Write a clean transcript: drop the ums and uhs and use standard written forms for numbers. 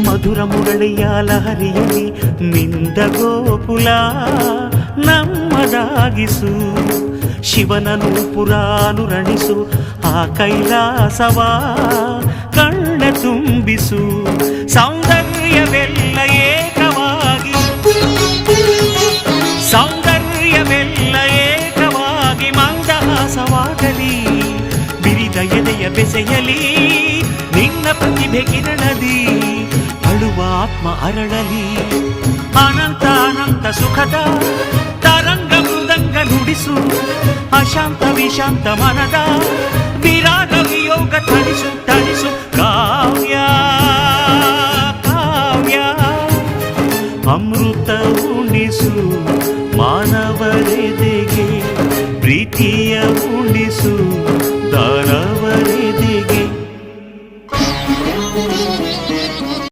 ಮಧುರ ಮುರಳಿಯ ಲಹರಿಯಲ್ಲಿ ಮಿಂದ ಗೋಕುಲ ನಮ್ಮದಾಗಿಸು. ಶಿವನನು ಪುರಾನುರಣಿಸು ಆ ಕೈಲಾಸವ ಕಣ್ಣ ತುಂಬಿಸು. ಸೌಂದರ್ಯವೆಲ್ಲ ಏಕವಾಗಿ, ಸೌಂದರ್ಯವೆಲ್ಲ ಏಕವಾಗಿ ಮಂದಹಾಸವಾಗಲಿ. ಬಿರಿದ ಎದೆಯ ಬೆಸೆಯಲಿ ನಿನ್ನ ಪ್ರತಿಭೆ ಕಿರಣದಿ. ಅಳುವ ಆತ್ಮ ಅರಳಲಿ ಅನಂತ ಅನಂತ ಸುಖದ ತರಂಗ ಮೃದಂಗ ನುಡಿಸು. ಅಶಾಂತ ವಿಶಾಂತ ಮನದ ವಿರಾಗ ವಿಯೋಗ ತಣಿಸು ತಣಿಸು. ಕಾವ್ಯ ಕಾವ್ಯ ಅಮೃತ ಉಣಿಸು ಮಾನವರೆದೆಗೆ. ಪ್ರೀತಿಯ ಉಣಿಸು ದಾನವರೆ